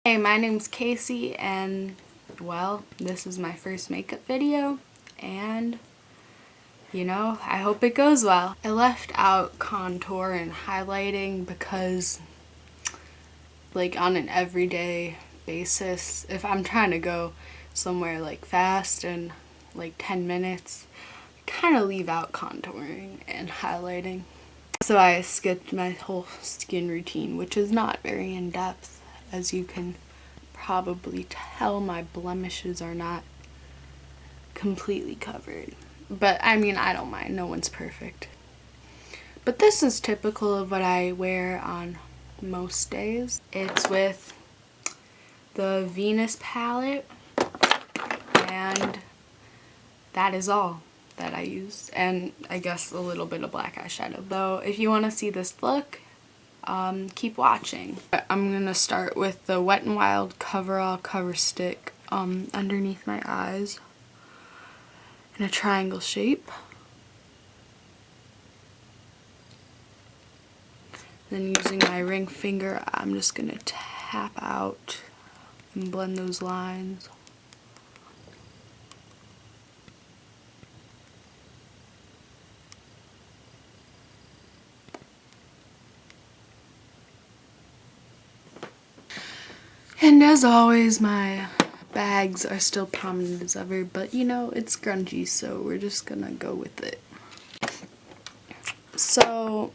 Hey, my name's Casey, and well, this is my first makeup video, and I hope it goes well. I left out contour and highlighting because, like, on an everyday basis, if I'm trying to go somewhere like fast and like 10 minutes, I kind of leave out contouring and highlighting. So I skipped my whole skin routine, which is not very in-depth. As you can probably tell, my blemishes are not completely covered. But I mean, I don't mind. No one's perfect. But this is typical of what I wear on most days. It's with the Venus palette, and that is all that I use. And I guess a little bit of black eyeshadow. Though, if you want to see this look, keep watching. I'm gonna start with the Wet n Wild Coverall Cover Stick underneath my eyes in a triangle shape. Then using my ring finger, I'm just gonna tap out and blend those lines. And as always, my bags are still prominent as ever, but it's grungy, so we're just gonna go with it. So,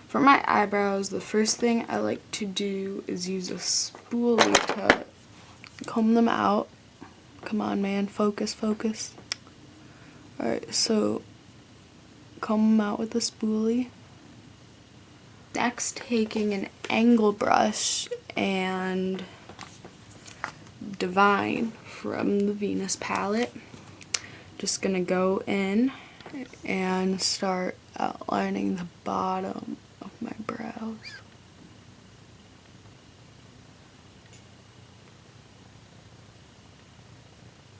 for my eyebrows, the first thing I like to do is use a spoolie to comb them out. Come on, man, focus, focus. Alright, so comb them out with a spoolie. Next, taking an angle brush and Divine from the Venus palette. Just gonna go in and start outlining the bottom of my brows.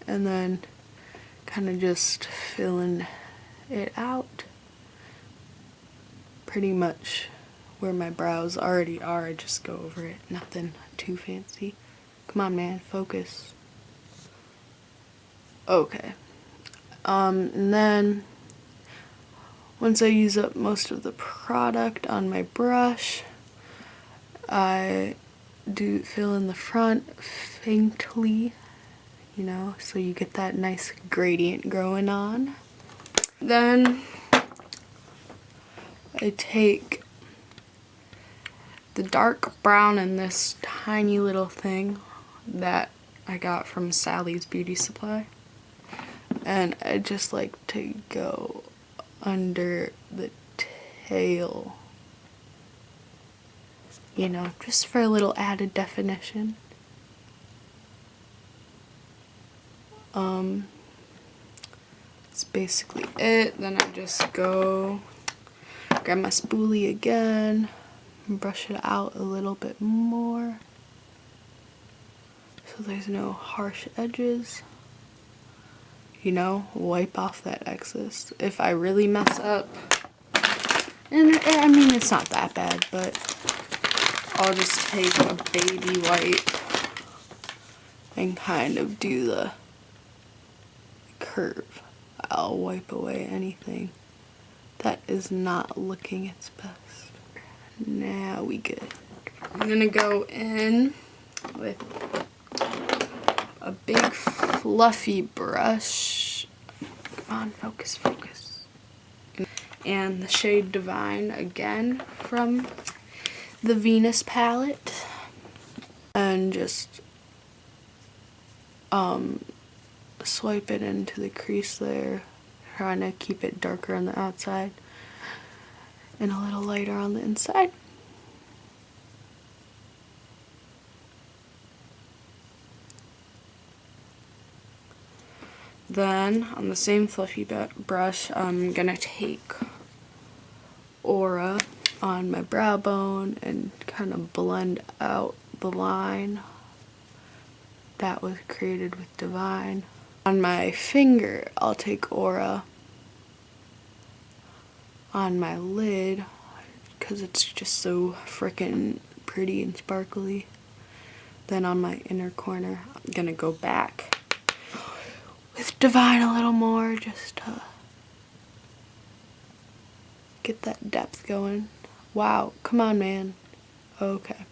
And then kind of just filling it out. Pretty much where my brows already are, I just go over it. Nothing too fancy. Come on, man, focus. Okay. And then once I use up most of the product on my brush, I do fill in the front faintly, so you get that nice gradient going on. Then I take the dark brown in this tiny little thing that I got from Sally's Beauty Supply, and I just like to go under the tail, just for a little added definition. That's basically it. Then I just go grab my spoolie again and brush it out a little bit more so there's no harsh edges. Wipe off that excess. If I really mess up, and I mean it's not that bad, but I'll just take a baby wipe and kind of do the curve. I'll wipe away anything that is not looking its best. Now we good. I'm gonna go in with a big fluffy brush. Come on, focus, focus. And the shade Divine again from the Venus palette. And just swipe it into the crease there, trying to keep it darker on the outside and a little lighter on the inside. Then on the same fluffy brush, I'm gonna take Aura on my brow bone and kind of blend out the line that was created with Divine. On my finger, I'll take Aura on my lid because it's just so freaking pretty and sparkly. Then on my inner corner, I'm gonna go back with Divine a little more just to get that depth going. Wow, come on, man. Okay.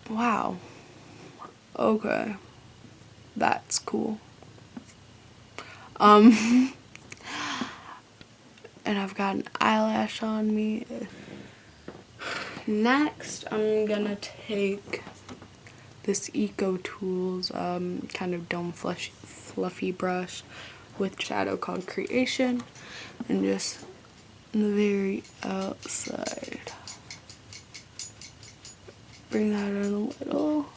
Wow. Okay. That's cool. And I've got an eyelash on me. Next, I'm gonna take this Eco Tools kind of dome fluffy brush with shadow called Creation, and just on the very outside, bring that in a little.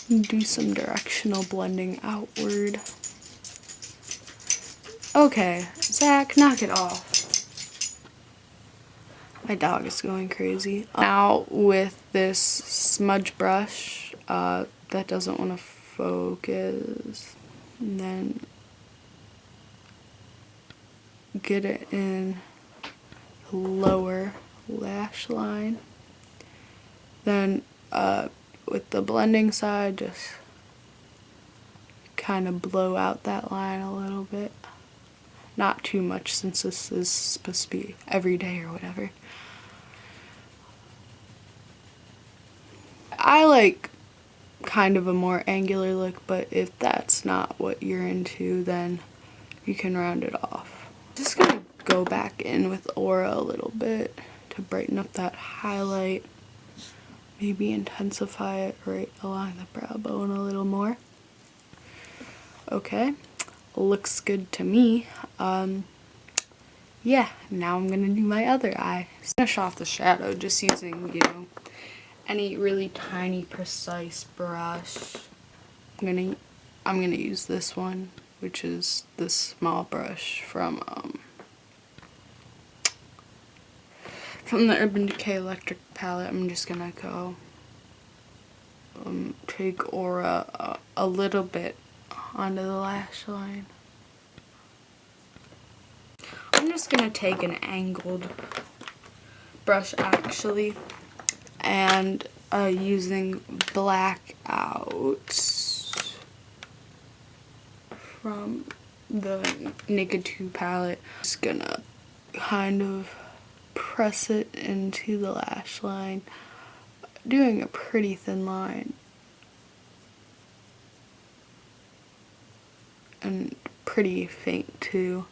Do some directional blending outward. Okay, Zach, knock it off. My dog is going crazy. Now with this smudge brush that doesn't want to focus, and then get it in the lower lash line. Then with the blending side, just kind of blow out that line a little bit. Not too much, since this is supposed to be every day or whatever. I like kind of a more angular look, but if that's not what you're into, then you can round it off. Just gonna go back in with Aura a little bit to brighten up that highlight. Maybe intensify it right along the brow bone a little more. Okay, looks good to me. Yeah, now I'm gonna do my other eye. Finish off the shadow just using, you know, any really tiny, precise brush. I'm gonna use this one, which is this small brush from the Urban Decay Electric palette. I'm just gonna go take Aura a little bit onto the lash line. I'm just gonna take an angled brush actually, and using Blackout from the Naked 2 palette, just gonna kind of press it into the lash line, doing a pretty thin line and pretty faint too.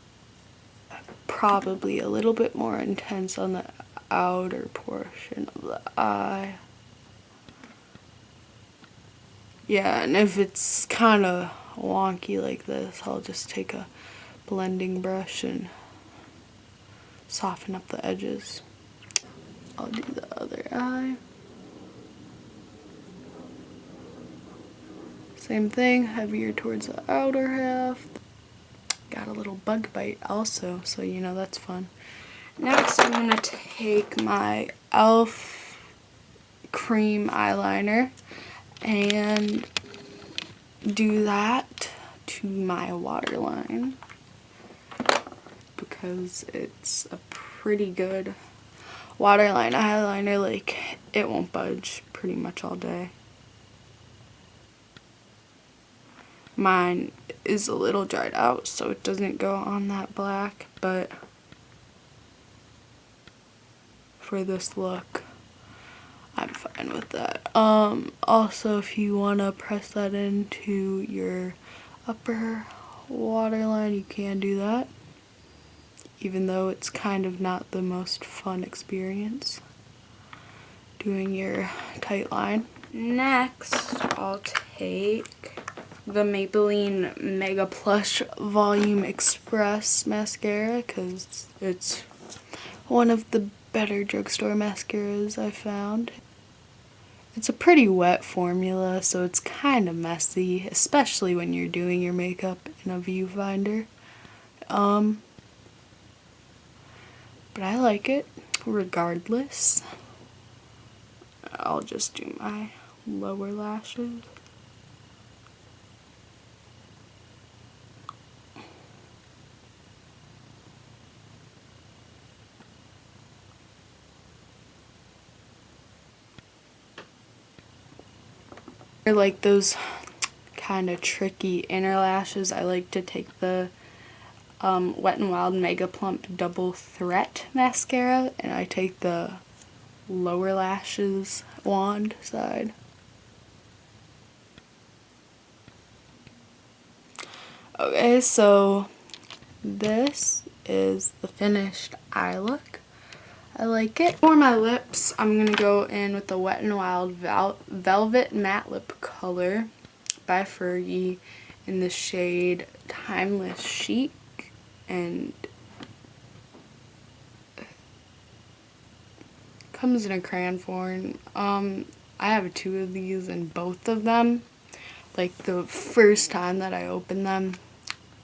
Probably a little bit more intense on the outer portion of the eye. Yeah, and if it's kind of wonky like this, I'll just take a blending brush and soften up the edges. I'll do the other eye. Same thing, heavier towards the outer half. Got a little bug bite also, so you know that's fun. Next, I'm gonna take my e.l.f. cream eyeliner and do that to my waterline, because it's a pretty good waterline eyeliner. Like, it won't budge pretty much all day. Mine is a little dried out, so it doesn't go on that black, but for this look, I'm fine with that. Also, if you want to press that into your upper waterline, you can do that, even though it's kind of not the most fun experience doing your tight line. Next, I'll take the Maybelline Mega Plush Volume Express mascara, because it's one of the better drugstore mascaras I found. It's a pretty wet formula, so it's kind of messy, especially when you're doing your makeup in a viewfinder. But I like it regardless. I'll just do my lower lashes. For like those kind of tricky inner lashes, I like to take the Wet n Wild Mega Plump Double Threat mascara, and I take the lower lashes wand side. Okay, so this is the finished eye look. I like it. For my lips, I'm going to go in with the Wet n Wild Velvet Matte Lip Color by Fergie in the shade Timeless Chic. And comes in a crayon form. I have 2 of these, and both of them, like the first time that I opened them,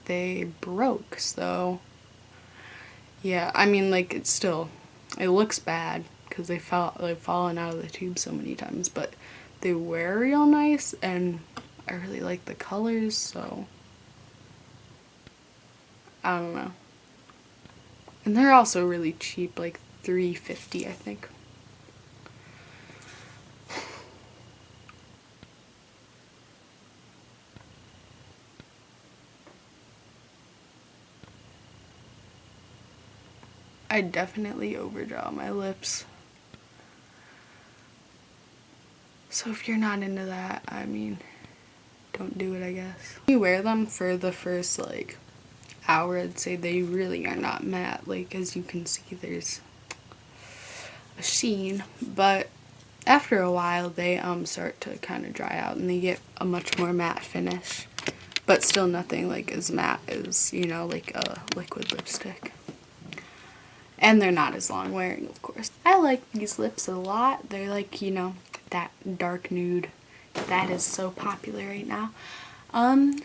they broke. So yeah, I mean, like, it looks bad because they've fallen out of the tube so many times, but they wear real nice, and I really like the colors, so I don't know. And they're also really cheap, like $3.50, I think. I definitely overdraw my lips. So if you're not into that, I mean, don't do it, I guess. You wear them for the first, like, hour, I'd say they really are not matte. Like, as you can see, there's a sheen, but after a while they start to kind of dry out and they get a much more matte finish, but still nothing like as matte as, you know, like a liquid lipstick. And they're not as long wearing, of course. I like these lips a lot. They're like, you know, that dark nude that is so popular right now.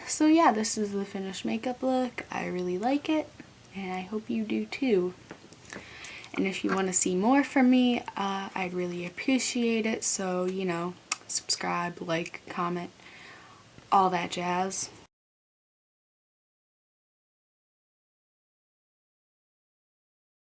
So yeah, this is the finished makeup look. I really like it, and I hope you do too. And if you want to see more from me, I'd really appreciate it. So, you know, subscribe, like, comment, all that jazz.